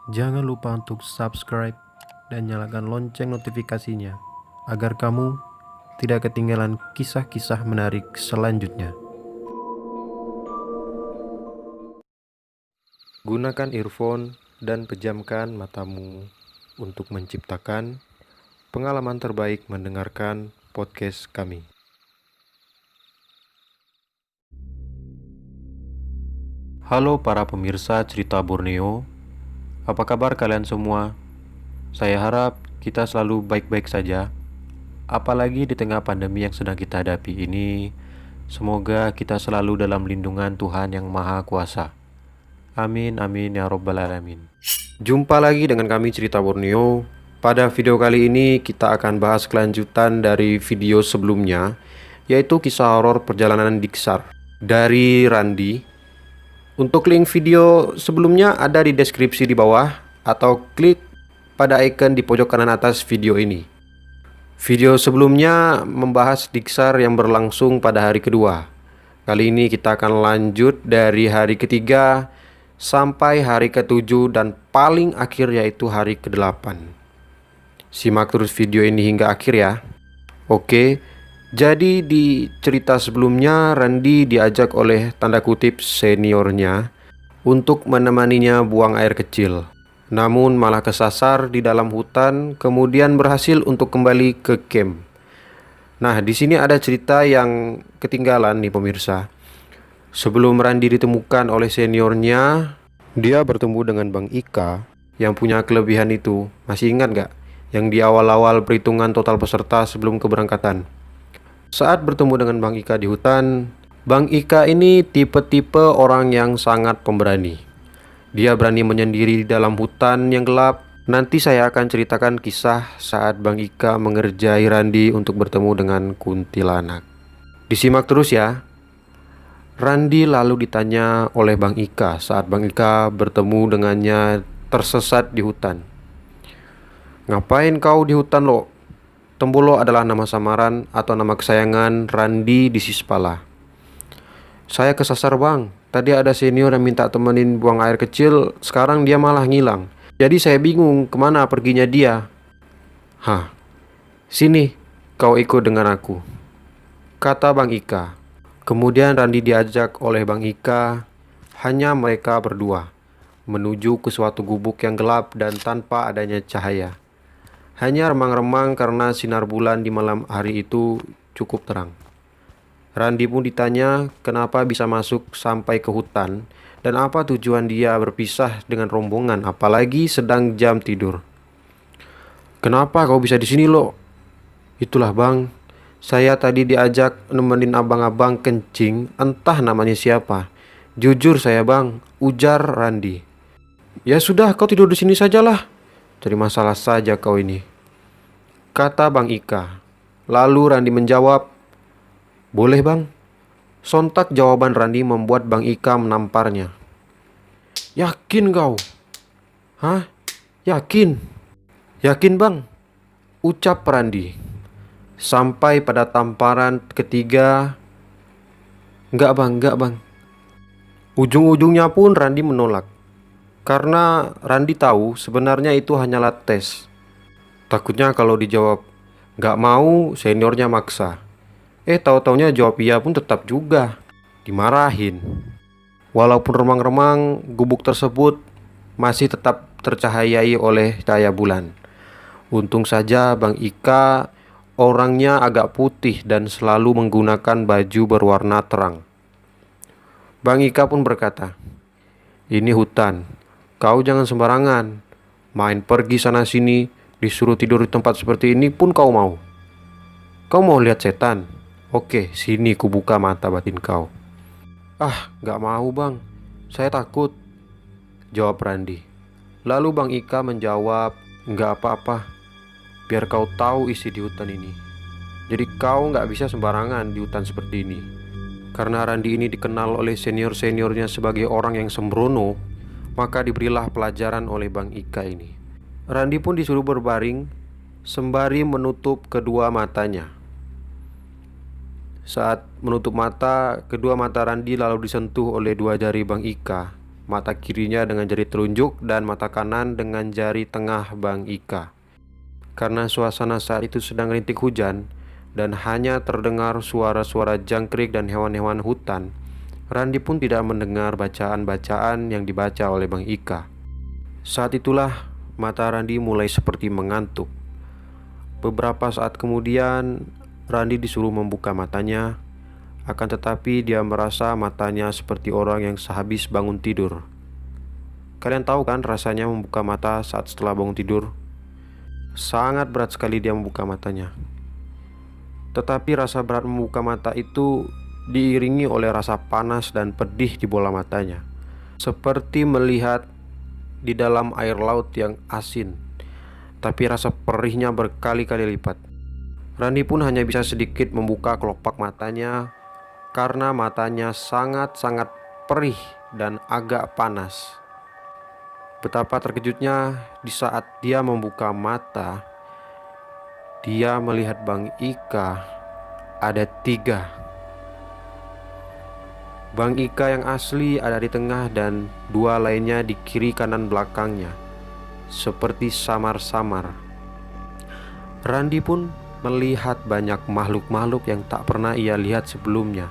Jangan lupa untuk subscribe dan nyalakan lonceng notifikasinya agar kamu tidak ketinggalan kisah-kisah menarik selanjutnya. Gunakan earphone dan pejamkan matamu untuk menciptakan pengalaman terbaik mendengarkan podcast kami. Halo para pemirsa cerita Borneo, apa kabar kalian semua? Saya harap kita selalu baik-baik saja. Apalagi di tengah pandemi yang sedang kita hadapi ini, semoga kita selalu dalam lindungan Tuhan Yang Maha Kuasa. Amin, amin, ya Rabbal Alamin. Jumpa lagi dengan kami Cerita Borneo. Pada video kali ini kita akan bahas kelanjutan dari video sebelumnya, yaitu kisah horor perjalanan Diksar dari Randi. Untuk link video sebelumnya ada di deskripsi di bawah, atau klik pada icon di pojok kanan atas video ini. Video sebelumnya membahas Diksar yang berlangsung pada hari kedua. Kali ini kita akan lanjut dari hari ketiga sampai hari ketujuh dan paling akhir yaitu hari ke-8. Simak terus video ini hingga akhir ya. Oke, jadi di cerita sebelumnya Randi diajak oleh tanda kutip seniornya untuk menemaninya buang air kecil. Namun malah kesasar di dalam hutan, kemudian berhasil untuk kembali ke camp. Nah, di sini ada cerita yang ketinggalan nih pemirsa. Sebelum Randi ditemukan oleh seniornya, dia bertemu dengan Bang Ika yang punya kelebihan itu. Masih ingat gak? Yang di awal-awal perhitungan total peserta sebelum keberangkatan. Saat bertemu dengan Bang Ika di hutan, Bang Ika ini tipe-tipe orang yang sangat pemberani. Dia berani menyendiri di dalam hutan yang gelap. Nanti saya akan ceritakan kisah saat Bang Ika mengerjai Randi untuk bertemu dengan kuntilanak. Disimak terus ya. Randi lalu ditanya oleh Bang Ika saat Bang Ika bertemu dengannya tersesat di hutan. "Ngapain kau di hutan lo?" Tembolo adalah nama samaran atau nama kesayangan Randi di Sispala. "Saya kesasar bang, tadi ada senior yang minta temenin buang air kecil, sekarang dia malah ngilang. Jadi saya bingung kemana perginya dia." "Hah, sini kau ikut dengan aku," kata Bang Ika. Kemudian Randi diajak oleh Bang Ika, hanya mereka berdua, menuju ke suatu gubuk yang gelap dan tanpa adanya cahaya. Hanya remang-remang karena sinar bulan di malam hari itu cukup terang. Randi pun ditanya kenapa bisa masuk sampai ke hutan dan apa tujuan dia berpisah dengan rombongan apalagi sedang jam tidur. "Kenapa kau bisa di sini lo?" "Itulah bang, saya tadi diajak nemenin abang-abang kencing, entah namanya siapa. Jujur saya bang," ujar Randi. "Ya sudah, kau tidur di sini sajalah. Cari masalah saja kau ini," kata Bang Ika. Lalu Randi menjawab, "Boleh bang." Sontak jawaban Randi membuat Bang Ika menamparnya. "Yakin kau?" "Hah? Yakin?" "Yakin bang," ucap Randi. Sampai pada tamparan ketiga, enggak bang." Ujung-ujungnya pun Randi menolak. Karena Randi tahu sebenarnya itu hanyalah tes. Takutnya kalau dijawab nggak mau, seniornya maksa. Tahu-taunya jawab iya pun tetap juga dimarahin. Walaupun remang-remang, gubuk tersebut masih tetap tercahayai oleh cahaya bulan. Untung saja Bang Ika orangnya agak putih dan selalu menggunakan baju berwarna terang. Bang Ika pun berkata, "Ini hutan, kau jangan sembarangan. Main pergi sana sini, disuruh tidur di tempat seperti ini pun kau mau. Kau mau lihat setan? Oke, sini ku buka mata batin kau." "Ah, gak mau bang, saya takut," jawab Randi. Lalu Bang Ika menjawab, "Gak apa-apa, biar kau tahu isi di hutan ini. Jadi kau gak bisa sembarangan di hutan seperti ini." Karena Randi ini dikenal oleh senior-seniornya sebagai orang yang sembrono, maka diberilah pelajaran oleh Bang Ika ini. Randi pun disuruh berbaring sembari menutup kedua matanya. Saat menutup mata, kedua mata Randi lalu disentuh oleh dua jari Bang Ika mata kirinya dengan jari telunjuk dan mata kanan dengan jari tengah Bang Ika. Karena suasana saat itu sedang rintik hujan dan hanya terdengar suara-suara jangkrik dan hewan-hewan hutan, Randi pun tidak mendengar bacaan-bacaan yang dibaca oleh Bang Ika. Saat itulah mata Randi mulai seperti mengantuk. Beberapa saat kemudian Randi disuruh membuka matanya, akan tetapi dia merasa matanya seperti orang yang sehabis bangun tidur. Kalian tahu kan rasanya membuka mata saat setelah bangun tidur? Sangat berat sekali dia membuka matanya. Tetapi rasa berat membuka mata itu diiringi oleh rasa panas dan pedih di bola matanya, seperti melihat di dalam air laut yang asin, tapi rasa perihnya berkali-kali lipat. Randi pun hanya bisa sedikit membuka kelopak matanya karena matanya sangat-sangat perih dan agak panas. Betapa terkejutnya di saat dia membuka mata, dia melihat Bang Ika ada 3. Bang Ika yang asli ada di tengah dan 2 lainnya di kiri kanan belakangnya, seperti samar-samar. Randi pun melihat banyak makhluk-makhluk yang tak pernah ia lihat sebelumnya.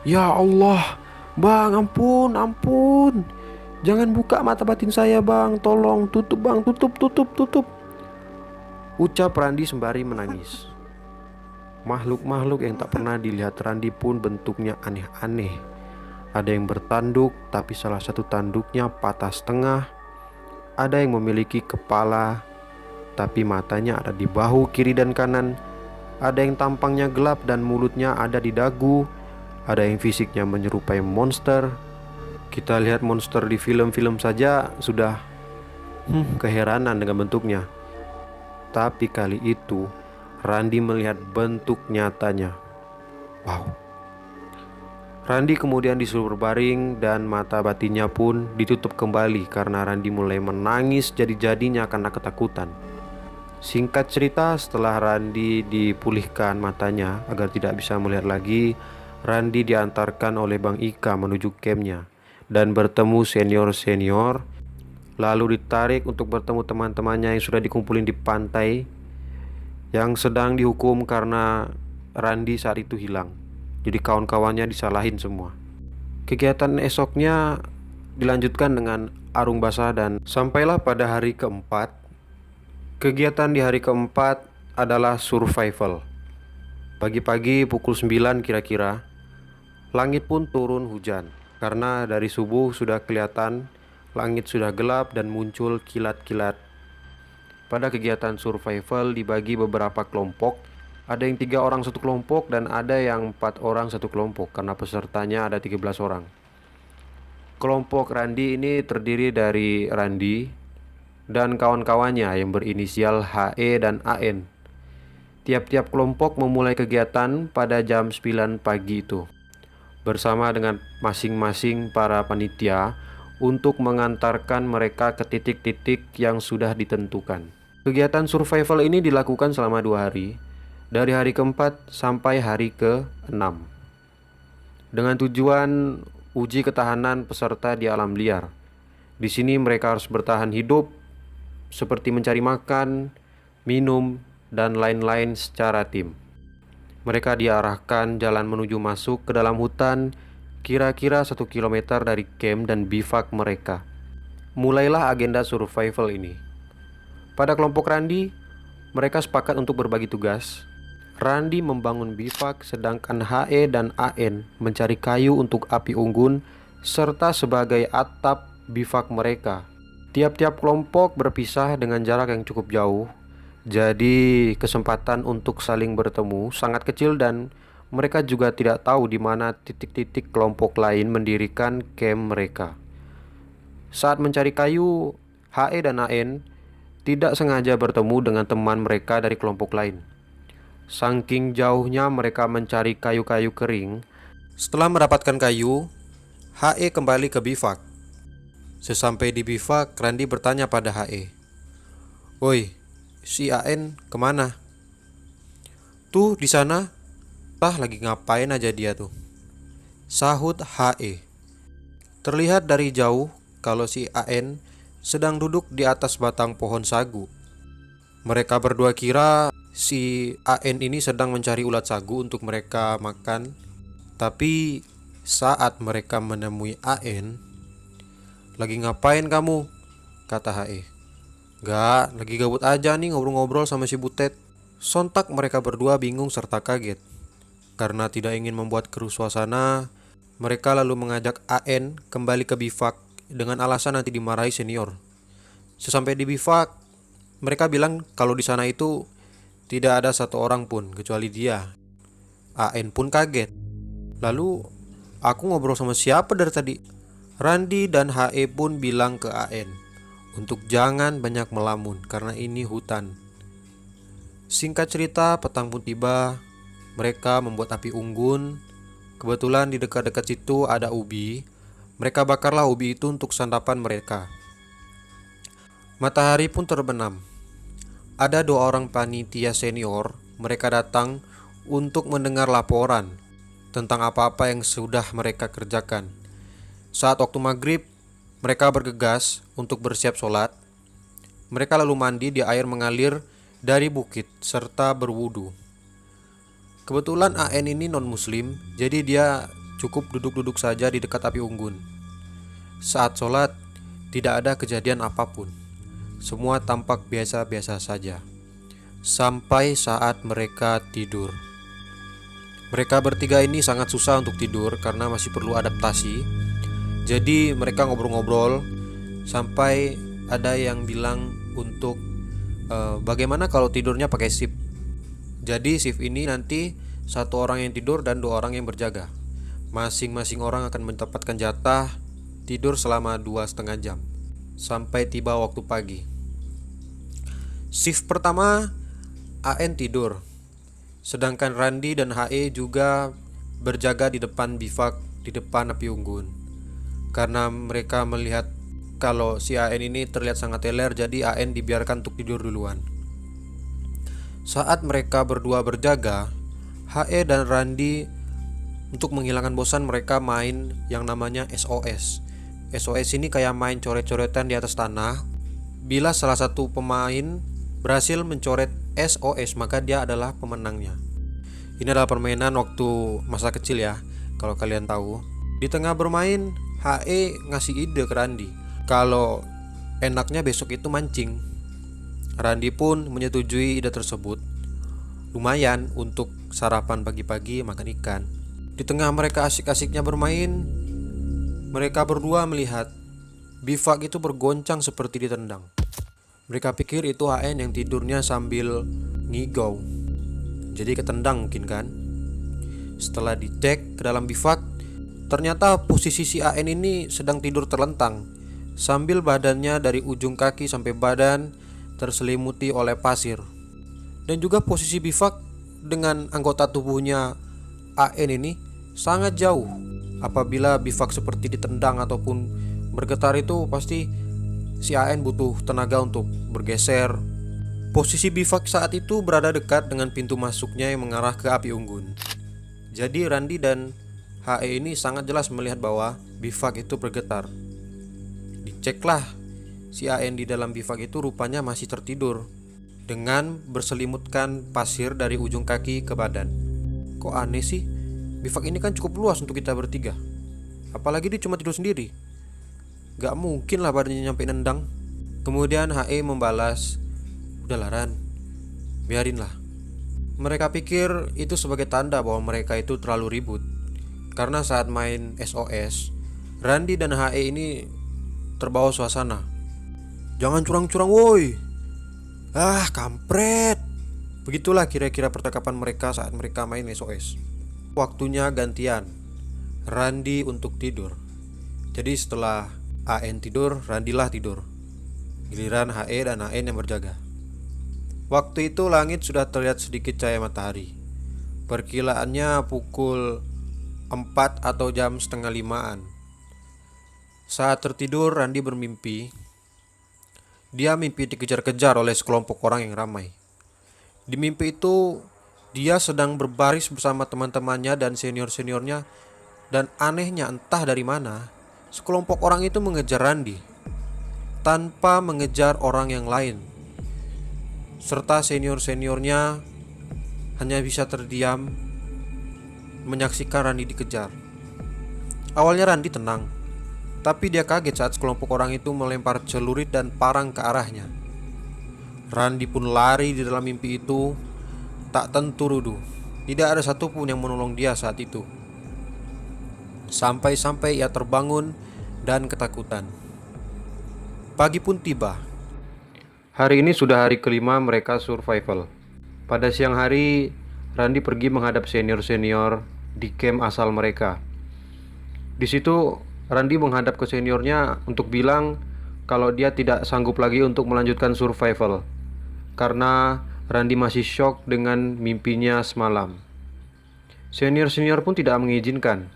Ya Allah, Bang, ampun, ampun. Jangan buka mata batin saya, Bang. Tolong tutup, Bang, tutup, ucap Randi sembari menangis. Makhluk-makhluk yang tak pernah dilihat Randi pun bentuknya aneh-aneh. Ada yang bertanduk, tapi salah satu tanduknya patah setengah. Ada yang memiliki kepala, tapi matanya ada di bahu kiri dan kanan. Ada yang tampangnya gelap dan mulutnya ada di dagu. Ada yang fisiknya menyerupai monster. Kita lihat monster di film-film saja sudah keheranan dengan bentuknya. Tapi kali itu Randi melihat bentuk nyatanya. Wow. Randi kemudian disuruh berbaring dan mata batinnya pun ditutup kembali karena Randi mulai menangis jadi-jadinya karena ketakutan. Singkat cerita, setelah Randi dipulihkan matanya agar tidak bisa melihat lagi, Randi diantarkan oleh Bang Ika menuju campnya dan bertemu senior-senior, lalu ditarik untuk bertemu teman-temannya yang sudah dikumpulin di pantai, yang sedang dihukum karena Randi saat itu hilang. Jadi kawan-kawannya disalahin semua. Kegiatan esoknya dilanjutkan dengan arung basah dan sampailah pada hari keempat. Kegiatan di hari keempat adalah survival. Pagi-pagi pukul 9 kira-kira, langit pun turun hujan. Karena dari subuh sudah kelihatan langit sudah gelap dan muncul kilat-kilat. Pada kegiatan survival dibagi beberapa kelompok. Ada yang 3 orang satu kelompok dan ada yang 4 orang satu kelompok karena pesertanya ada 13 orang. Kelompok Randi ini terdiri dari Randi dan kawan-kawannya yang berinisial HE dan AN. Tiap-tiap kelompok memulai kegiatan pada jam 9 pagi itu, bersama dengan masing-masing para panitia untuk mengantarkan mereka ke titik-titik yang sudah ditentukan. Kegiatan survival ini dilakukan selama 2 hari, dari hari keempat sampai hari ke-6, dengan tujuan uji ketahanan peserta di alam liar. Di sini mereka harus bertahan hidup, seperti mencari makan, minum, dan lain-lain secara tim. Mereka diarahkan jalan menuju masuk ke dalam hutan, kira-kira 1 kilometer dari camp dan bivak mereka. Mulailah agenda survival ini. Pada kelompok Randi, mereka sepakat untuk berbagi tugas. Randi membangun bivak, sedangkan HE dan AN mencari kayu untuk api unggun, serta sebagai atap bivak mereka. Tiap-tiap kelompok berpisah dengan jarak yang cukup jauh, jadi kesempatan untuk saling bertemu sangat kecil dan mereka juga tidak tahu di mana titik-titik kelompok lain mendirikan camp mereka. Saat mencari kayu, HE dan AN tidak sengaja bertemu dengan teman mereka dari kelompok lain. Saking jauhnya mereka mencari kayu-kayu kering. Setelah mendapatkan kayu, HE kembali ke bivak. Sesampai di bivak, Randi bertanya pada HE, "Woi, si AN kemana?" "Tuh di sana." "Tah lagi ngapain aja dia tuh?" sahut HE. Terlihat dari jauh kalau si AN sedang duduk di atas batang pohon sagu. Mereka berdua kira si AN ini sedang mencari ulat sagu untuk mereka makan. Tapi saat mereka menemui AN, "Lagi ngapain kamu?" kata HE. "Gak, lagi gabut aja nih ngobrol-ngobrol sama si Butet." Sontak mereka berdua bingung serta kaget. Karena tidak ingin membuat keruh suasana, mereka lalu mengajak AN kembali ke bivak dengan alasan nanti dimarahi senior. Sesampai di bivak, mereka bilang kalau di sana itu tidak ada satu orang pun kecuali dia. AN pun kaget. "Lalu aku ngobrol sama siapa dari tadi?" Randi dan HE pun bilang ke AN untuk jangan banyak melamun karena ini hutan. Singkat cerita, petang pun tiba. Mereka membuat api unggun. Kebetulan di dekat-dekat situ ada ubi. Mereka bakarlah ubi itu untuk santapan mereka. Matahari pun terbenam. Ada 2 orang panitia senior. Mereka datang untuk mendengar laporan tentang apa-apa yang sudah mereka kerjakan. Saat waktu maghrib, mereka bergegas untuk bersiap sholat. Mereka lalu mandi di air mengalir dari bukit serta berwudu. Kebetulan AN ini non-muslim, jadi dia cukup duduk-duduk saja di dekat api unggun. Saat sholat, tidak ada kejadian apapun. Semua tampak biasa-biasa saja. Sampai saat mereka tidur. Mereka bertiga ini sangat susah untuk tidur karena masih perlu adaptasi. Jadi mereka ngobrol-ngobrol sampai ada yang bilang untuk bagaimana kalau tidurnya pakai shift. Jadi shift ini nanti 1 orang yang tidur dan 2 orang yang berjaga. Masing-masing orang akan mendapatkan jatah tidur selama 2,5 jam sampai tiba waktu pagi. Shift pertama AN tidur, sedangkan Randi dan HE juga berjaga di depan bivak di depan api unggun. Karena mereka melihat kalau si AN ini terlihat sangat teler, jadi AN dibiarkan untuk tidur duluan. Saat mereka berdua berjaga, HE dan Randi untuk menghilangkan bosan mereka main yang namanya SOS. SOS ini kayak main coret-coretan di atas tanah. Bila salah satu pemain berhasil mencoret SOS, maka dia adalah pemenangnya. Ini adalah permainan waktu masa kecil ya, kalau kalian tahu. Di tengah bermain, HE ngasih ide ke Randi kalau enaknya besok itu mancing. Randi pun menyetujui ide tersebut. Lumayan untuk sarapan pagi-pagi makan ikan. Di tengah mereka asik-asiknya bermain, mereka berdua melihat bivak itu bergoncang seperti ditendang. Mereka pikir itu HN yang tidurnya sambil ngigau. Jadi ketendang mungkin kan. Setelah dicek ke dalam bivak, ternyata posisi si AN ini sedang tidur terlentang, sambil badannya dari ujung kaki sampai badan terselimuti oleh pasir. Dan juga posisi bivak dengan anggota tubuhnya AN ini sangat jauh. Apabila bivak seperti ditendang ataupun bergetar itu pasti si AN butuh tenaga untuk bergeser. Posisi bivak saat itu berada dekat dengan pintu masuknya yang mengarah ke api unggun. Jadi Randi dan HE ini sangat jelas melihat bahwa bivak itu bergetar. Diceklah, si AN di dalam bivak itu rupanya masih tertidur dengan berselimutkan pasir dari ujung kaki ke badan. Kok aneh sih? Bivak ini kan cukup luas untuk kita bertiga. Apalagi dia cuma tidur sendiri. Gak mungkin lah badannya nyampe nendang. Kemudian HE membalas, "Udahlah Ran, biarinlah." Mereka pikir itu sebagai tanda bahwa mereka itu terlalu ribut. Karena saat main SOS, Randi dan HE ini terbawa suasana. "Jangan curang-curang woi. Ah, kampret." Begitulah kira-kira percakapan mereka saat mereka main SOS. Waktunya gantian Randi untuk tidur. Jadi setelah AN tidur, Randilah tidur. Giliran HE dan AN yang berjaga. Waktu itu langit sudah terlihat sedikit cahaya matahari. Perkiraannya pukul 4 atau jam setengah 5-an. Saat tertidur, Randi bermimpi. Dia mimpi dikejar-kejar oleh sekelompok orang yang ramai. Di mimpi itu, dia sedang berbaris bersama teman-temannya dan senior-seniornya. Dan anehnya entah dari mana, Sekelompok orang itu mengejar Randi tanpa mengejar orang yang lain, serta senior-seniornya hanya bisa terdiam menyaksikan Randi dikejar. Awalnya Randi tenang, tapi dia kaget saat sekelompok orang itu melempar celurit dan parang ke arahnya. Randi pun lari di dalam mimpi itu, tak tentu rudu. Tidak ada satupun yang menolong dia saat itu. Sampai-sampai ia terbangun dan ketakutan. Pagi pun tiba. Hari ini sudah hari kelima mereka survival. Pada siang hari, Randi pergi menghadap senior-senior di camp asal mereka. Di situ Randi menghadap ke seniornya untuk bilang kalau dia tidak sanggup lagi untuk melanjutkan survival karena Randi masih shock dengan mimpinya semalam. Senior-senior pun tidak mengizinkan.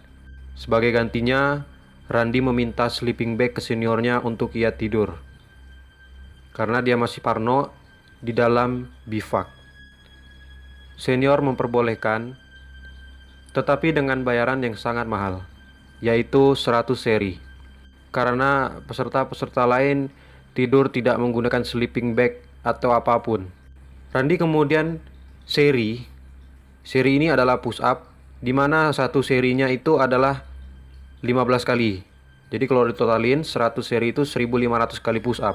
Sebagai gantinya, Randi meminta sleeping bag ke seniornya untuk ia tidur karena dia masih parno di dalam bivak. Senior memperbolehkan, tetapi dengan bayaran yang sangat mahal, yaitu 100 seri. Karena peserta-peserta lain tidur tidak menggunakan sleeping bag atau apapun. Randi kemudian seri ini adalah push up, di mana satu serinya itu adalah 15 kali. Jadi kalau ditotalin 100 seri itu 1500 kali push up.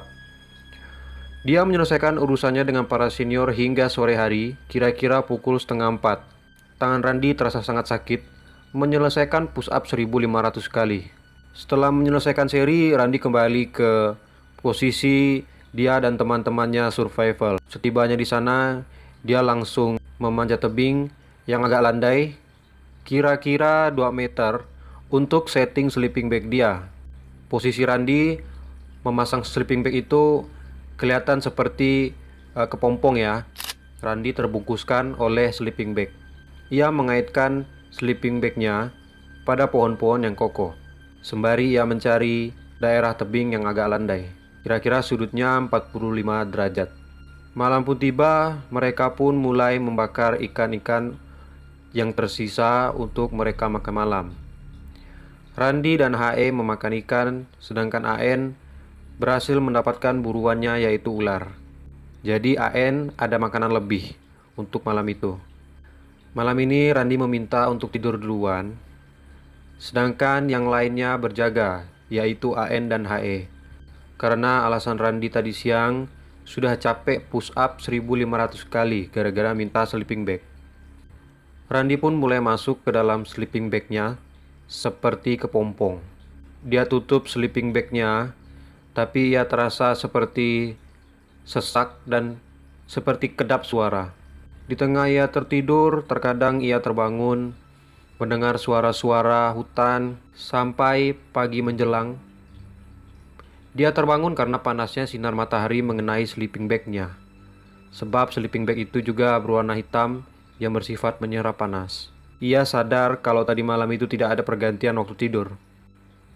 Dia menyelesaikan urusannya dengan para senior hingga sore hari, kira-kira pukul 3:30. Tangan Randi terasa sangat sakit menyelesaikan push up 1500 kali. Setelah menyelesaikan seri, Randi kembali ke posisi dia dan teman-temannya survival. Setibanya di sana, dia langsung memanjat tebing yang agak landai, kira-kira 2 meter, untuk setting sleeping bag dia. Posisi Randi memasang sleeping bag itu kelihatan seperti kepompong ya. Randi terbungkuskan oleh sleeping bag. Ia mengaitkan sleeping bagnya pada pohon-pohon yang kokoh, sembari ia mencari daerah tebing yang agak landai. Kira-kira sudutnya 45 derajat. Malam pun tiba, mereka pun mulai membakar ikan-ikan yang tersisa untuk mereka makan malam. Randi dan HE memakan ikan, sedangkan AN berhasil mendapatkan buruannya yaitu ular. Jadi AN ada makanan lebih untuk malam itu. Malam ini Randi meminta untuk tidur duluan, sedangkan yang lainnya berjaga, yaitu AN dan HE. Karena alasan Randi tadi siang sudah capek push up 1500 kali gara-gara minta sleeping bag. Randi pun mulai masuk ke dalam sleeping bagnya seperti kepompong. Dia tutup sleeping bagnya, tapi ia terasa seperti sesak dan seperti kedap suara. Di tengah ia tertidur, terkadang ia terbangun, mendengar suara-suara hutan sampai pagi menjelang. Dia terbangun karena panasnya sinar matahari mengenai sleeping bagnya. Sebab sleeping bag itu juga berwarna hitam yang bersifat menyerap panas. Ia sadar kalau tadi malam itu tidak ada pergantian waktu tidur.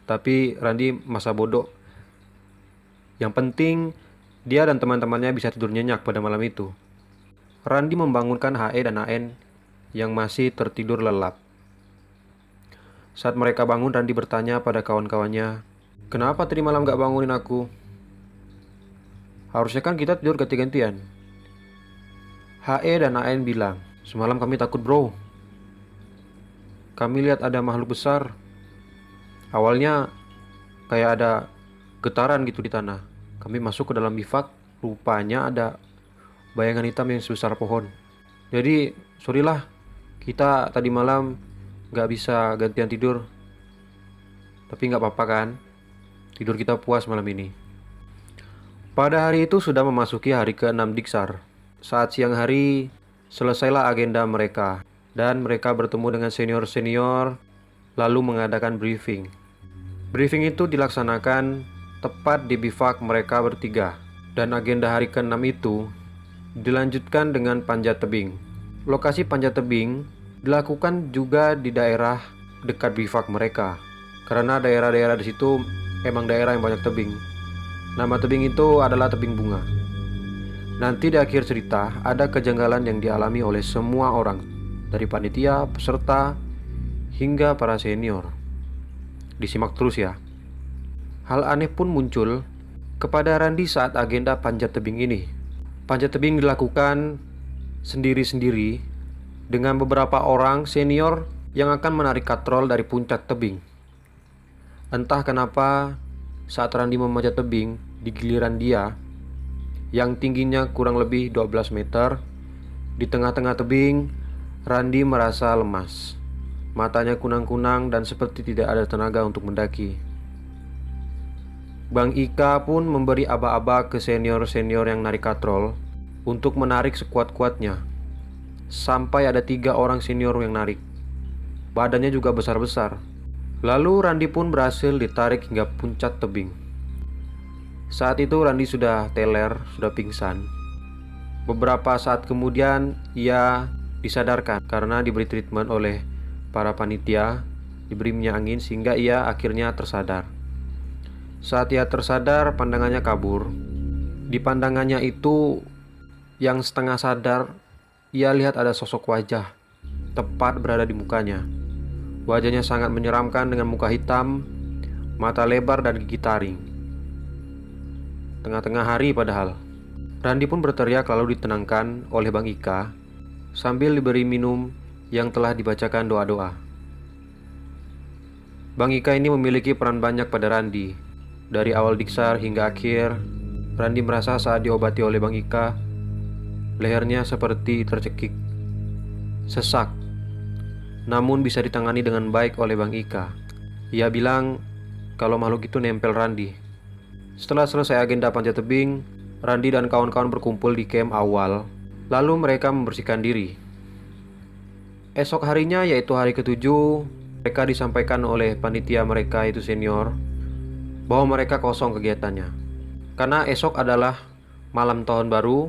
Tapi Randi masa bodoh. Yang penting, dia dan teman-temannya bisa tidur nyenyak pada malam itu. Randi membangunkan HE dan AN yang masih tertidur lelap. Saat mereka bangun, Randi bertanya pada kawan-kawannya, "Kenapa tadi malam gak bangunin aku? Harusnya kan kita tidur ganti-gantian." HE dan AN bilang, "Semalam kami takut bro. Kami lihat ada makhluk besar. Awalnya kayak ada getaran gitu di tanah. Kami masuk ke dalam bivak, rupanya ada bayangan hitam yang sebesar pohon. Jadi, sorry lah, kita tadi malam gak bisa gantian tidur. Tapi gak apa-apa kan? Tidur kita puas malam ini." Pada hari itu sudah memasuki hari ke-6 Diksar. Saat siang hari, selesailah agenda mereka, dan mereka bertemu dengan senior-senior, lalu mengadakan briefing. Briefing itu dilaksanakan tepat di bivak mereka bertiga, dan agenda hari ke-6 itu dilanjutkan dengan panjat tebing. Lokasi panjat tebing dilakukan juga di daerah dekat bivak mereka, karena daerah-daerah di situ emang daerah yang banyak tebing. Nama tebing itu adalah tebing bunga. Nanti di akhir cerita ada kejanggalan yang dialami oleh semua orang, dari panitia, peserta, hingga para senior. Disimak terus ya. Hal aneh pun muncul kepada Randi saat agenda panjat tebing ini. Panjat tebing dilakukan sendiri-sendiri dengan beberapa orang senior yang akan menarik katrol dari puncak tebing. Entah kenapa saat Randi memanjat tebing, di giliran dia yang tingginya kurang lebih 12 meter, di tengah-tengah tebing, Randi merasa lemas. Matanya kunang-kunang dan seperti tidak ada tenaga untuk mendaki. Bang Ika pun memberi aba-aba ke senior-senior yang narik katrol untuk menarik sekuat-kuatnya. Sampai ada 3 orang senior yang narik. Badannya juga besar-besar. Lalu Randi pun berhasil ditarik hingga puncak tebing. Saat itu Randi sudah teler, sudah pingsan. Beberapa saat kemudian ia disadarkan karena diberi treatment oleh para panitia, diberi minyak angin sehingga ia akhirnya tersadar. Saat ia tersadar, pandangannya kabur. Di pandangannya itu yang setengah sadar, ia lihat ada sosok wajah tepat berada di mukanya. Wajahnya sangat menyeramkan dengan muka hitam, mata lebar dan gigi taring. Tengah-tengah hari padahal. Randi pun berteriak lalu ditenangkan oleh Bang Ika sambil diberi minum yang telah dibacakan doa-doa. Bang Ika ini memiliki peran banyak pada Randi. Dari awal diksar hingga akhir, Randi merasa saat diobati oleh Bang Ika, lehernya seperti tercekik, sesak, namun bisa ditangani dengan baik oleh Bang Ika. Ia bilang kalau makhluk itu nempel Randi. Setelah selesai agenda panjat tebing, Randi dan kawan-kawan berkumpul di camp awal. Lalu mereka membersihkan diri. Esok harinya, yaitu hari ke-7, mereka disampaikan oleh panitia mereka itu senior bahwa mereka kosong kegiatannya karena esok adalah malam tahun baru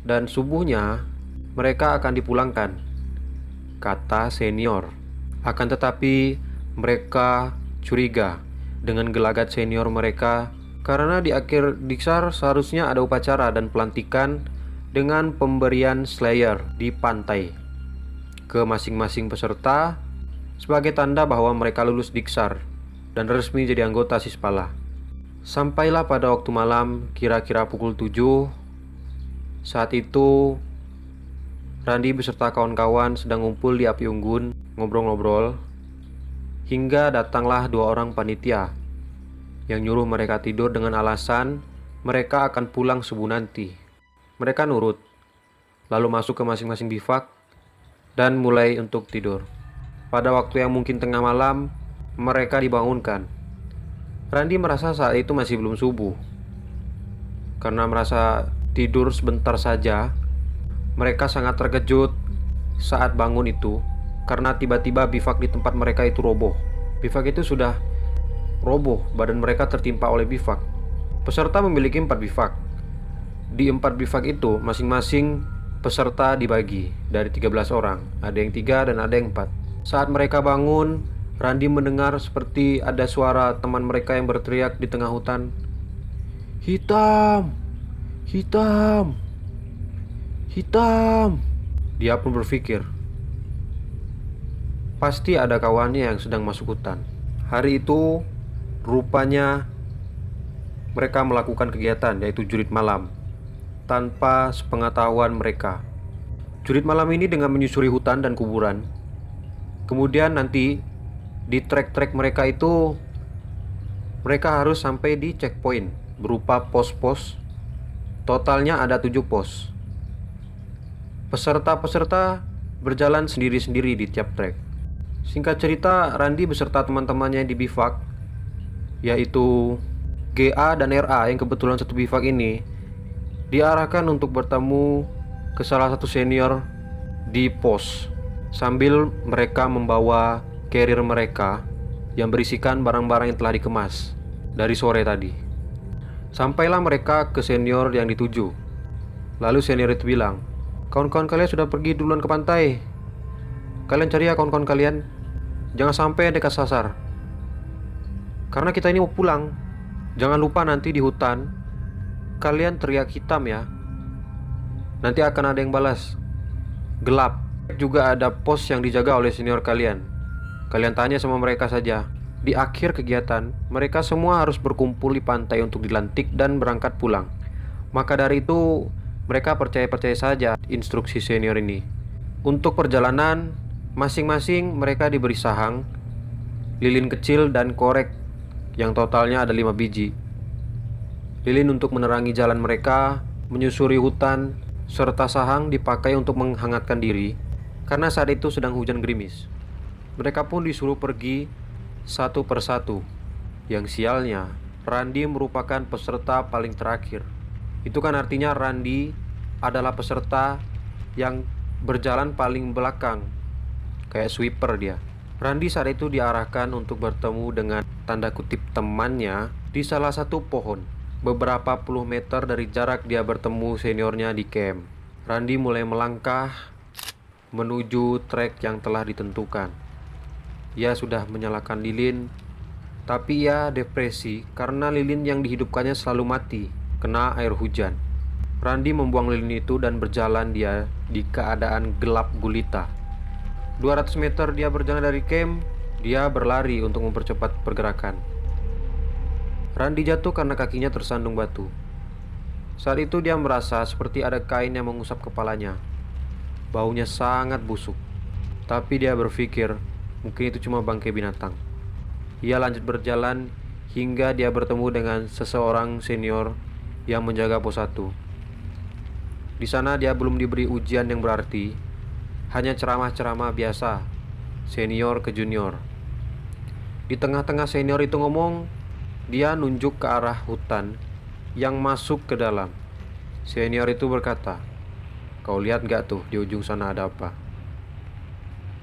dan subuhnya mereka akan dipulangkan, kata senior. Akan tetapi mereka curiga dengan gelagat senior mereka karena di akhir diksar seharusnya ada upacara dan pelantikan dengan pemberian slayer di pantai ke masing-masing peserta sebagai tanda bahwa mereka lulus diksar dan resmi jadi anggota Sispala. Sampailah pada waktu malam, kira-kira pukul 7. Saat itu Randi beserta kawan-kawan sedang ngumpul di api unggun, ngobrol-ngobrol, hingga datanglah 2 orang panitia yang nyuruh mereka tidur dengan alasan mereka akan pulang subuh nanti. Mereka nurut, lalu masuk ke masing-masing bivak dan mulai untuk tidur. Pada waktu yang mungkin tengah malam, mereka dibangunkan. Randi merasa saat itu masih belum subuh. Karena merasa tidur sebentar saja, mereka sangat terkejut saat bangun itu karena tiba-tiba bivak di tempat mereka itu roboh. Bivak itu sudah roboh, badan mereka tertimpa oleh bivak. Peserta memiliki 4 bivak. Di 4 bivak itu masing-masing peserta dibagi dari 13 orang. Ada yang 3 dan ada yang 4. Saat mereka bangun, Randi mendengar seperti ada suara teman mereka yang berteriak di tengah hutan, "Hitam! Hitam! Hitam!" Dia pun berpikir, pasti ada kawannya yang sedang masuk hutan. Hari itu, rupanya mereka melakukan kegiatan yaitu jurit malam tanpa sepengetahuan mereka. Jurit malam ini dengan menyusuri hutan dan kuburan. Kemudian nanti di trek-trek mereka itu mereka harus sampai di checkpoint berupa pos-pos. Totalnya ada 7 pos. Peserta-peserta berjalan sendiri-sendiri di tiap trek. Singkat cerita, Randi beserta teman-temannya di bivak, yaitu GA dan RA yang kebetulan satu bivak ini, diarahkan untuk bertemu ke salah satu senior di pos, sambil mereka membawa carrier mereka yang berisikan barang-barang yang telah dikemas dari sore tadi. Sampailah mereka ke senior yang dituju. Lalu senior itu bilang, "Kawan-kawan kalian sudah pergi duluan ke pantai. Kalian cari ya kawan-kawan kalian. Jangan sampai dekat sasar. Karena kita ini mau pulang. Jangan lupa nanti di hutan kalian teriak hitam ya. Nanti akan ada yang balas. Gelap. Juga ada pos yang dijaga oleh senior kalian. Kalian tanya sama mereka saja. Di akhir kegiatan, mereka semua harus berkumpul di pantai untuk dilantik dan berangkat pulang. Maka dari itu, mereka percaya-percaya saja instruksi senior ini. Untuk perjalanan, masing-masing mereka diberi sahang, lilin kecil, dan korek yang totalnya ada 5 biji. Lilin untuk menerangi jalan mereka, menyusuri hutan, serta sahang dipakai untuk menghangatkan diri karena saat itu sedang hujan gerimis. Mereka pun disuruh pergi satu persatu. Yang sialnya, Randi merupakan peserta paling terakhir. Itu kan artinya Randi adalah peserta yang berjalan paling belakang, kayak sweeper dia. Randi saat itu diarahkan untuk bertemu dengan tanda kutip temannya di salah satu pohon. Beberapa puluh meter dari jarak dia bertemu seniornya di camp. Randi mulai melangkah menuju trek yang telah ditentukan. Ia sudah menyalakan lilin, tapi ia depresi karena lilin yang dihidupkannya selalu mati kena air hujan. Randi membuang lilin itu dan berjalan dia di keadaan gelap gulita. 200 meter dia berjalan dari camp, dia berlari untuk mempercepat pergerakan. Randi jatuh karena kakinya tersandung batu. Saat itu dia merasa seperti ada kain yang mengusap kepalanya. Baunya sangat busuk. Tapi dia berpikir mungkin itu cuma bangkai binatang. Ia lanjut berjalan hingga dia bertemu dengan seseorang senior yang menjaga pos 1. Di sana dia belum diberi ujian yang berarti, hanya ceramah-ceramah biasa, senior ke junior. Di tengah-tengah senior itu ngomong, dia nunjuk ke arah hutan yang masuk ke dalam. Senior itu berkata, "Kau lihat gak tuh di ujung sana ada apa?"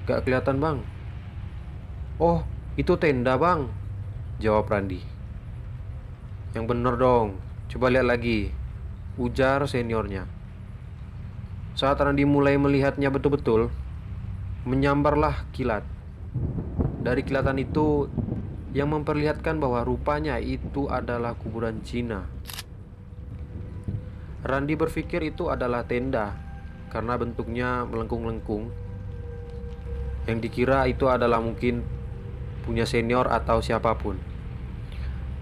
"Gak kelihatan bang." "Oh, itu tenda bang," jawab Randi. "Yang bener dong, coba lihat lagi," ujar seniornya. Saat Randi mulai melihatnya betul-betul, menyambarlah kilat. Dari kilatan itu yang memperlihatkan bahwa rupanya itu adalah kuburan Cina. Randi berpikir itu adalah tenda karena bentuknya melengkung-lengkung. Yang dikira itu adalah mungkin punya senior atau siapapun.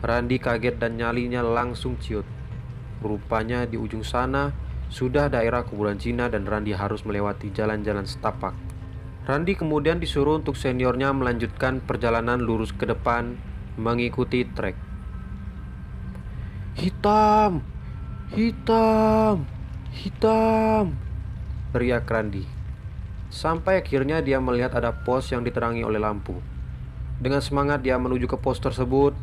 Randi kaget dan nyalinya langsung ciut. Rupanya di ujung sana sudah daerah kuburan Cina dan Randi harus melewati jalan-jalan setapak. Randi kemudian disuruh untuk seniornya melanjutkan perjalanan lurus ke depan mengikuti trek. "Hitam! Hitam! Hitam!" teriak Randi. Sampai akhirnya dia melihat ada pos yang diterangi oleh lampu. Dengan semangat dia menuju ke pos tersebut.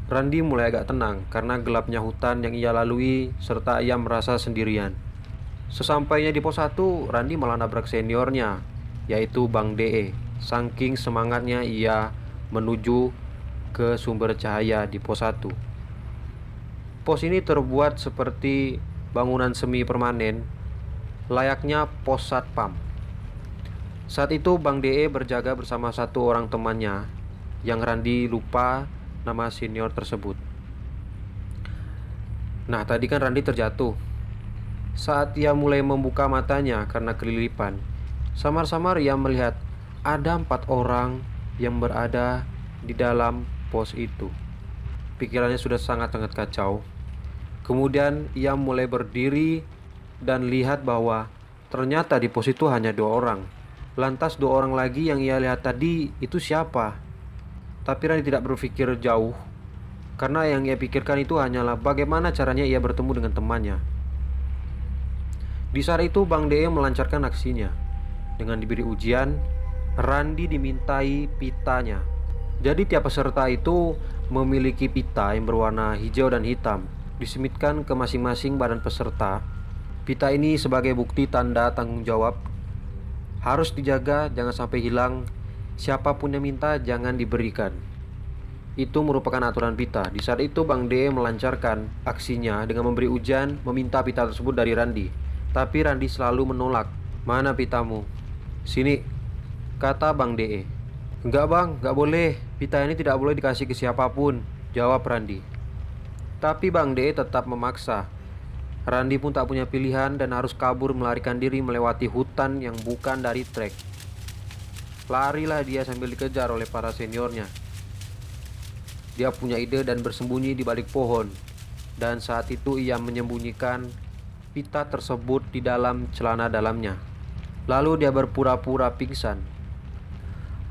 Randi mulai agak tenang karena gelapnya hutan yang ia lalui serta ia merasa sendirian. Sesampainya di pos 1, Randi malah nabrak seniornya, yaitu Bang DE. Saking semangatnya ia menuju ke sumber cahaya di pos 1. Pos ini terbuat seperti bangunan semi permanen, layaknya pos satpam. Saat itu Bang DE berjaga bersama satu orang temannya yang Randi lupa nama senior tersebut. Nah, tadi kan Randi terjatuh. Saat ia mulai membuka matanya karena kelilipan, samar-samar ia melihat ada 4 orang yang berada di dalam pos itu. Pikirannya sudah sangat-sangat kacau. Kemudian ia mulai berdiri dan lihat bahwa ternyata di pos itu hanya 2 orang. Lantas 2 orang lagi yang ia lihat tadi itu siapa? Tapi Randi tidak berpikir jauh, karena yang ia pikirkan itu hanyalah bagaimana caranya ia bertemu dengan temannya. Di saat itu Bang DE melancarkan aksinya. Dengan diberi ujian, Randi dimintai pitanya. Jadi tiap peserta itu memiliki pita yang berwarna hijau dan hitam, disemitkan ke masing-masing badan peserta. Pita ini sebagai bukti tanda tanggung jawab. Harus dijaga, jangan sampai hilang. Siapapun yang minta jangan diberikan. Itu merupakan aturan pita. Di saat itu Bang DE melancarkan aksinya dengan memberi ujian meminta pita tersebut dari Randi. Tapi Randi selalu menolak. "Mana pitamu?" "Sini," kata Bang DE. "Enggak bang, enggak boleh. Pita ini tidak boleh dikasih ke siapapun," jawab Randi. Tapi Bang DE tetap memaksa. Randi pun tak punya pilihan dan harus kabur melarikan diri melewati hutan yang bukan dari trek. Larilah dia sambil dikejar oleh para seniornya. Dia punya ide dan bersembunyi di balik pohon. Dan saat itu ia menyembunyikan pita tersebut di dalam celana dalamnya. Lalu dia berpura-pura pingsan.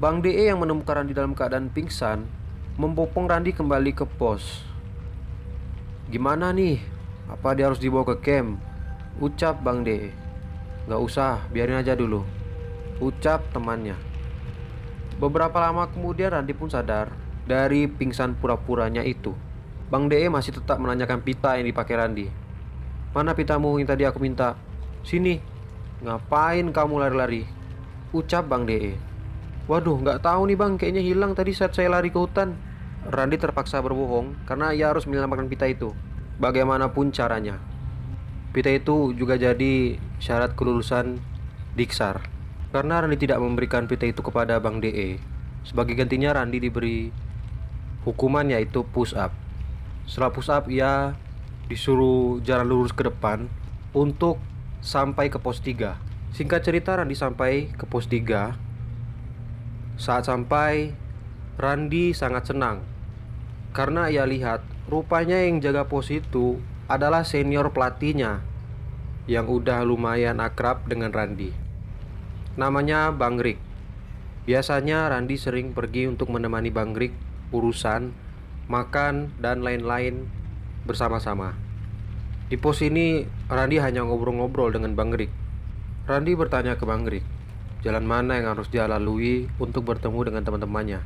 Bang DE yang menemukan Randi dalam keadaan pingsan membopong Randi kembali ke pos. "Gimana nih? Apa dia harus dibawa ke camp?" ucap Bang DE. "Gak usah, biarin aja dulu," ucap temannya. Beberapa lama kemudian Randi pun sadar dari pingsan pura-puranya itu. Bang DE masih tetap menanyakan pita yang dipakai Randi. "Mana pitamu yang tadi aku minta?" "Sini." "Ngapain kamu lari-lari?" ucap Bang DE. "Waduh, gak tahu nih bang, kayaknya hilang tadi saat saya lari ke hutan." Randi terpaksa berbohong karena ia harus menyelamatkan pita itu bagaimanapun caranya. Pita itu juga jadi syarat kelulusan Diksar. Karena Randi tidak memberikan pita itu kepada Bang DE, sebagai gantinya Randi diberi hukuman yaitu push up. Setelah push up, ia disuruh jalan lurus ke depan untuk sampai ke pos 3. Singkat cerita, Randi sampai ke pos 3. Saat sampai, Randi sangat senang karena ia lihat rupanya yang jaga pos itu adalah senior pelatihnya yang udah lumayan akrab dengan Randi. Namanya Bang Rik. Biasanya Randi sering pergi untuk menemani Bang Rik urusan makan dan lain-lain bersama-sama. Di pos ini Randi hanya ngobrol-ngobrol dengan Bang Rik. Randi bertanya ke Bang Rik, jalan mana yang harus dia lalui untuk bertemu dengan teman-temannya.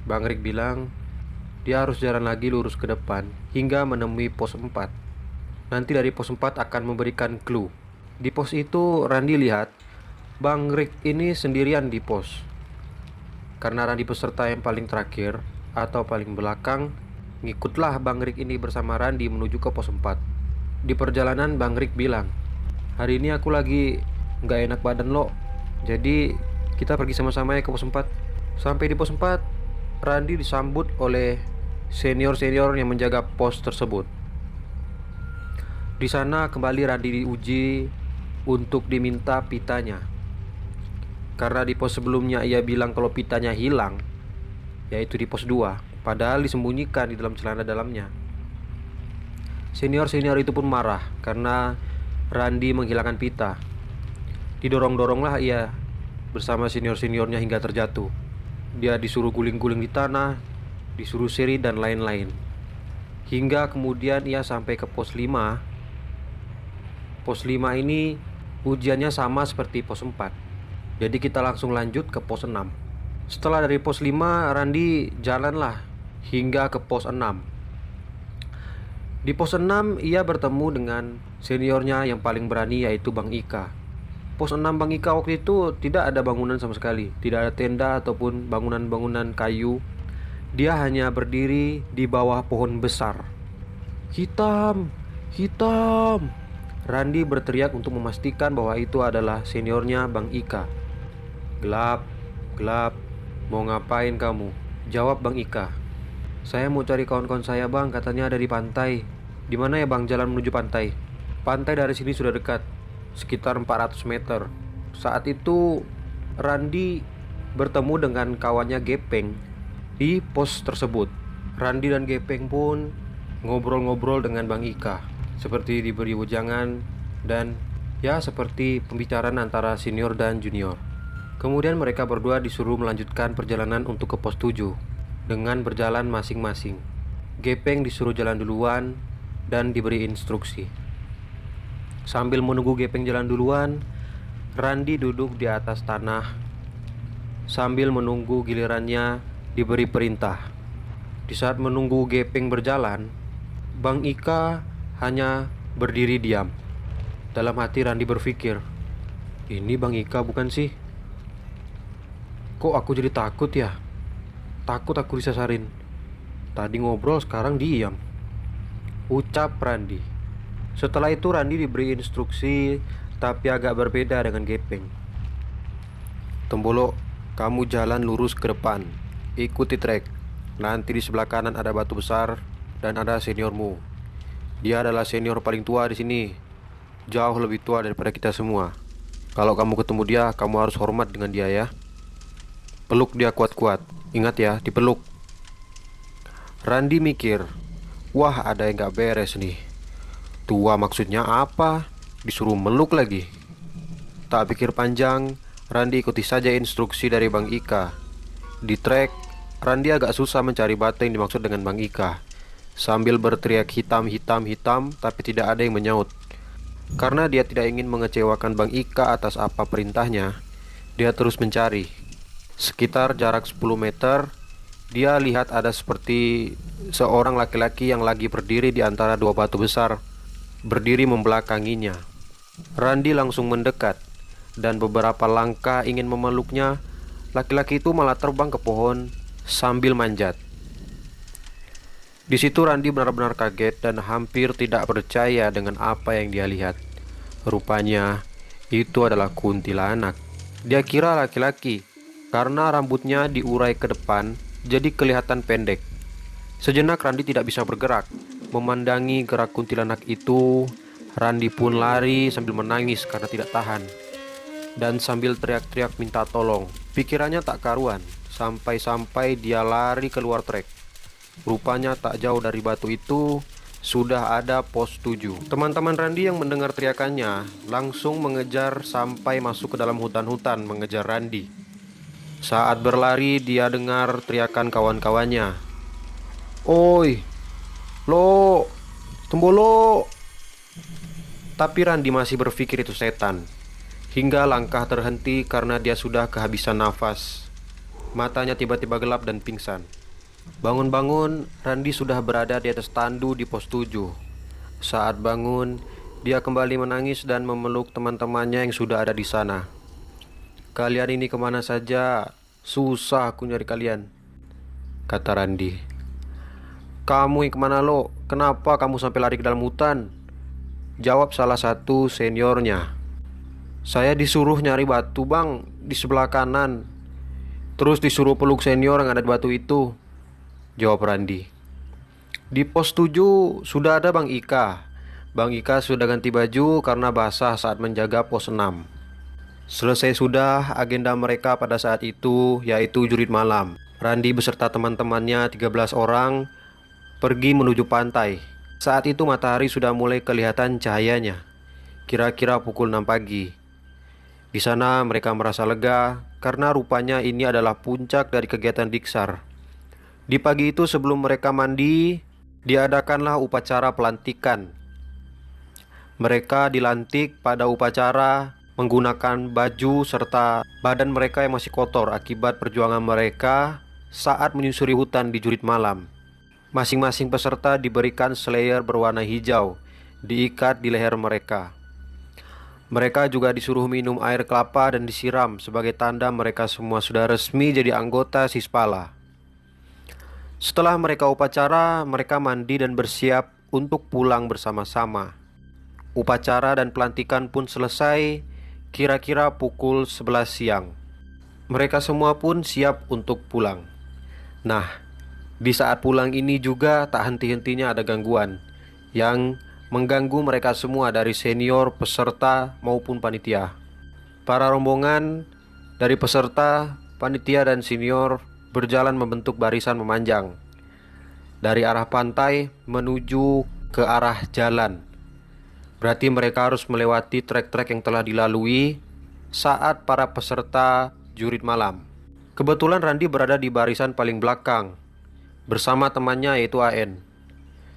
Bang Rik bilang dia harus jalan lagi lurus ke depan hingga menemui pos 4. Nanti dari pos 4 akan memberikan clue. Di pos itu Randi lihat Bang Rik ini sendirian di pos. Karena Randi peserta yang paling terakhir atau paling belakang, ngikutlah Bang Rik ini bersama Randi menuju ke pos 4. Di perjalanan Bang Rik bilang, "Hari ini aku lagi gak enak badan lo, jadi kita pergi sama-sama ya ke pos 4. Sampai di pos 4, Randi disambut oleh senior-senior yang menjaga pos tersebut. Di sana kembali Randi diuji untuk diminta pitanya. Karena di pos sebelumnya ia bilang kalau pitanya hilang, yaitu di pos 2, padahal disembunyikan di dalam celana dalamnya. Senior-senior itu pun marah karena Randi menghilangkan pita. Didorong-doronglah ia bersama senior-seniornya hingga terjatuh. Dia disuruh guling-guling di tanah, disuruh seri dan lain-lain. Hingga kemudian ia sampai ke pos 5. Pos 5 ini ujiannya sama seperti pos 4. Jadi kita langsung lanjut ke pos 6. Setelah dari pos 5, Randi jalanlah hingga ke pos 6. Di pos 6 ia bertemu dengan seniornya yang paling berani, yaitu Bang Ika. Pos 6 Bang Ika waktu itu tidak ada bangunan sama sekali. Tidak ada tenda ataupun bangunan-bangunan kayu. Dia hanya berdiri di bawah pohon besar. "Hitam! Hitam!" Randi berteriak untuk memastikan bahwa itu adalah seniornya Bang Ika. "Gelap, gelap. Mau ngapain kamu?" jawab Bang Ika. "Saya mau cari kawan-kawan saya bang, katanya ada di pantai." "Di mana ya bang jalan menuju pantai?" "Pantai dari sini sudah dekat, sekitar 400 meter. Saat itu Randi bertemu dengan kawannya Gepeng di pos tersebut. Randi dan Gepeng pun ngobrol-ngobrol dengan Bang Ika, seperti diberi wejangan dan ya seperti pembicaraan antara senior dan junior. Kemudian mereka berdua disuruh melanjutkan perjalanan untuk ke pos 7 dengan berjalan masing-masing. Gepeng disuruh jalan duluan dan diberi instruksi. Sambil menunggu Gepeng jalan duluan, Randi duduk di atas tanah sambil menunggu gilirannya diberi perintah. Di saat menunggu Gepeng berjalan, Bang Ika hanya berdiri diam. Dalam hati Randi berpikir, "Ini Bang Ika bukan sih? Kok aku jadi takut ya? Takut aku disasarin. Tadi ngobrol sekarang diam," ucap Randi. Setelah itu Randi diberi instruksi, tapi agak berbeda dengan Gepeng. "Tembolo, kamu jalan lurus ke depan. Ikuti trek. Nanti di sebelah kanan ada batu besar dan ada seniormu. Dia adalah senior paling tua di sini. Jauh lebih tua daripada kita semua. Kalau kamu ketemu dia, kamu harus hormat dengan dia ya. Peluk dia kuat-kuat. Ingat ya, dipeluk." Randi mikir, wah ada yang gak beres nih. Tua maksudnya apa? Disuruh meluk lagi. Tak pikir panjang, Randi ikuti saja instruksi dari Bang Ika. Di trek, Randi agak susah mencari batu yang dimaksud dengan Bang Ika. Sambil berteriak hitam, hitam, hitam, tapi tidak ada yang menyaut. Karena dia tidak ingin mengecewakan Bang Ika atas apa perintahnya, dia terus mencari. Sekitar jarak 10 meter, dia lihat ada seperti seorang laki-laki yang lagi berdiri di antara dua batu besar, berdiri membelakanginya. Randi langsung mendekat, dan beberapa langkah ingin memeluknya. Laki-laki itu malah terbang ke pohon sambil manjat. Di situ Randi benar-benar kaget dan hampir tidak percaya dengan apa yang dia lihat. Rupanya itu adalah kuntilanak. Dia kira laki-laki karena rambutnya diurai ke depan jadi kelihatan pendek. Sejenak Randi tidak bisa bergerak. Memandangi gerak kuntilanak itu, Randi pun lari sambil menangis karena tidak tahan, dan sambil teriak-teriak minta tolong. Pikirannya tak karuan, sampai-sampai dia lari keluar trek. Rupanya tak jauh dari batu itu sudah ada pos 7. Teman-teman Randi yang mendengar teriakannya langsung mengejar sampai masuk ke dalam hutan-hutan mengejar Randi. Saat berlari dia dengar teriakan kawan-kawannya. Oi, lo, tembolo. Tapi Randi masih berpikir itu setan. Hingga langkah terhenti karena dia sudah kehabisan nafas. Matanya tiba-tiba gelap dan pingsan. Bangun-bangun, Randi sudah berada di atas tandu di pos 7. Saat bangun, dia kembali menangis dan memeluk teman-temannya yang sudah ada di sana. Kalian ini kemana saja? Susah aku nyari kalian, kata Randi. Kamu yang kemana lo? Kenapa kamu sampai lari ke dalam hutan? Jawab salah satu seniornya. Saya disuruh nyari batu bang, di sebelah kanan. Terus disuruh peluk senior yang ada di batu itu, jawab Randi. Di pos 7 sudah ada Bang Ika. Bang Ika sudah ganti baju karena basah saat menjaga pos 6. Selesai sudah agenda mereka pada saat itu, yaitu jurit malam. Randi beserta teman-temannya 13 orang pergi menuju pantai. Saat itu matahari sudah mulai kelihatan cahayanya, kira-kira pukul 6 pagi. Di sana mereka merasa lega karena rupanya ini adalah puncak dari kegiatan Diksar. Di pagi itu sebelum mereka mandi, diadakanlah upacara pelantikan. Mereka dilantik pada upacara menggunakan baju serta badan mereka yang masih kotor akibat perjuangan mereka saat menyusuri hutan di jurit malam. Masing-masing peserta diberikan slayer berwarna hijau diikat di leher mereka. Mereka juga disuruh minum air kelapa dan disiram sebagai tanda mereka semua sudah resmi jadi anggota Sispala. Setelah mereka upacara, mereka mandi dan bersiap untuk pulang bersama-sama. Upacara dan pelantikan pun selesai kira-kira pukul 11 siang. Mereka semua pun siap untuk pulang. Nah, di saat pulang ini juga tak henti-hentinya ada gangguan yang mengganggu mereka semua dari senior, peserta maupun panitia. Para rombongan dari peserta, panitia dan senior berjalan membentuk barisan memanjang dari arah pantai menuju ke arah jalan. Berarti mereka harus melewati trek-trek yang telah dilalui saat para peserta jurit malam. Kebetulan Randi berada di barisan paling belakang bersama temannya yaitu AN.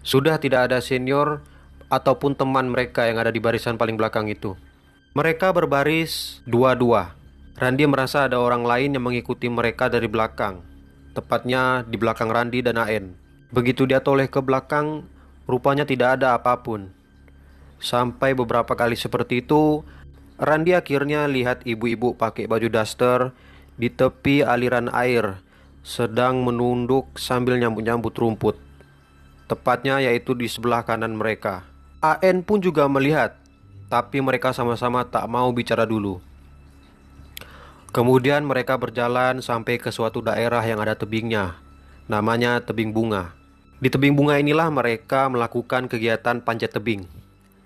Sudah tidak ada senior ataupun teman mereka yang ada di barisan paling belakang itu. Mereka berbaris dua-dua. Randi merasa ada orang lain yang mengikuti mereka dari belakang, tepatnya di belakang Randi dan AN. Begitu dia toleh ke belakang, rupanya tidak ada apapun. Sampai beberapa kali seperti itu, Randi akhirnya lihat ibu-ibu pakai baju daster di tepi aliran air, sedang menunduk sambil nyambut-nyambut rumput. Tepatnya yaitu di sebelah kanan mereka. AN pun juga melihat, tapi mereka sama-sama tak mau bicara dulu. Kemudian mereka berjalan sampai ke suatu daerah yang ada tebingnya, namanya tebing bunga. Di tebing bunga inilah mereka melakukan kegiatan panjat tebing,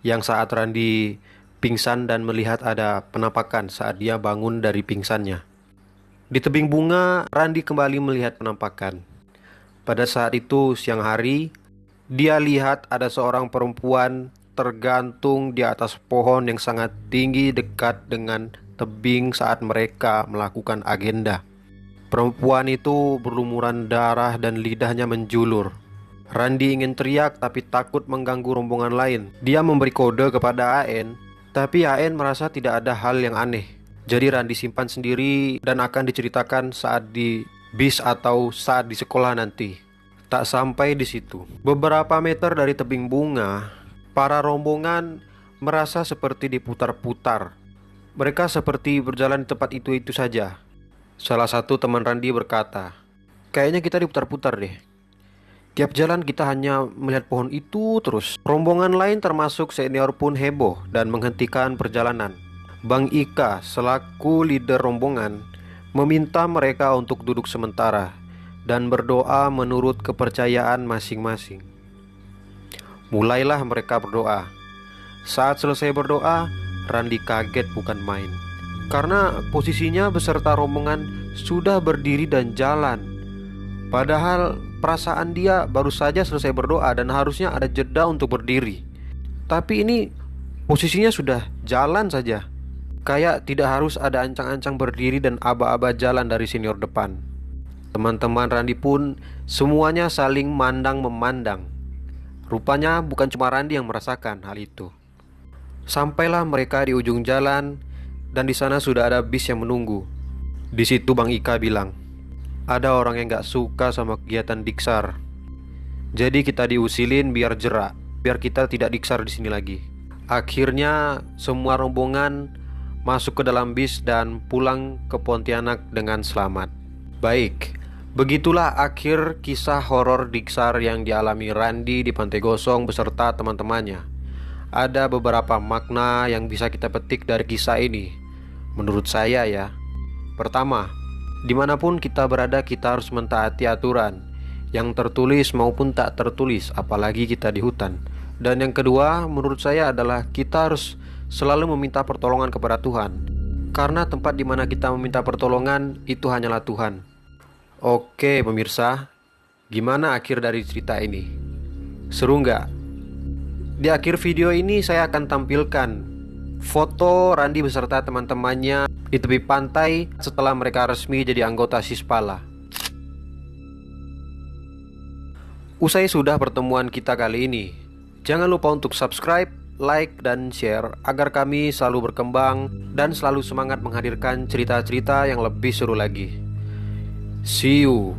yang saat Randi pingsan dan melihat ada penampakan saat dia bangun dari pingsannya. Di tebing bunga, Randi kembali melihat penampakan. Pada saat itu siang hari, dia lihat ada seorang perempuan tergantung di atas pohon yang sangat tinggi dekat dengan tebing saat mereka melakukan agenda. Perempuan itu berlumuran darah dan lidahnya menjulur. Randi ingin teriak tapi takut mengganggu rombongan lain. Dia memberi kode kepada AN, tapi AN merasa tidak ada hal yang aneh. Jadi Randi simpan sendiri dan akan diceritakan saat di bis atau saat di sekolah nanti. Tak sampai di situ. Beberapa meter dari tebing bunga, para rombongan merasa seperti diputar-putar. Mereka seperti berjalan di tempat itu saja. Salah satu teman Randi berkata, "Kayaknya kita diputar-putar deh. Tiap jalan kita hanya melihat pohon itu terus." Rombongan lain termasuk senior pun heboh dan menghentikan perjalanan. Bang Ika selaku leader rombongan meminta mereka untuk duduk sementara dan berdoa menurut kepercayaan masing-masing. Mulailah mereka berdoa. Saat selesai berdoa, Randi kaget bukan main, karena posisinya beserta rombongan sudah berdiri dan jalan. Padahal perasaan dia baru saja selesai berdoa dan harusnya ada jeda untuk berdiri. Tapi ini posisinya sudah jalan saja. Kayak tidak harus ada ancang-ancang berdiri dan aba-aba jalan dari senior depan. Teman-teman Randi pun semuanya saling memandang. Rupanya bukan cuma Randi yang merasakan hal itu. Sampailah mereka di ujung jalan dan di sana sudah ada bis yang menunggu. Di situ Bang Ika bilang, "Ada orang yang gak suka sama kegiatan diksar. Jadi kita diusilin biar jerak, biar kita tidak diksar di sini lagi." Akhirnya semua rombongan masuk ke dalam bis dan pulang ke Pontianak dengan selamat. Baik, begitulah akhir kisah horor diksar yang dialami Randi di Pantai Gosong beserta teman-temannya. Ada beberapa makna yang bisa kita petik dari kisah ini. Menurut saya ya, pertama, dimanapun kita berada kita harus mentaati aturan, yang tertulis maupun tak tertulis, apalagi kita di hutan. Dan yang kedua menurut saya adalah kita harus selalu meminta pertolongan kepada Tuhan, karena tempat di mana kita meminta pertolongan itu hanyalah Tuhan. Oke pemirsa, gimana akhir dari cerita ini? Seru nggak? Di akhir video ini saya akan tampilkan foto Randi beserta teman-temannya di tepi pantai setelah mereka resmi jadi anggota Sispala. Usai sudah pertemuan kita kali ini, jangan lupa untuk subscribe, like, dan share agar kami selalu berkembang dan selalu semangat menghadirkan cerita-cerita yang lebih seru lagi. See you.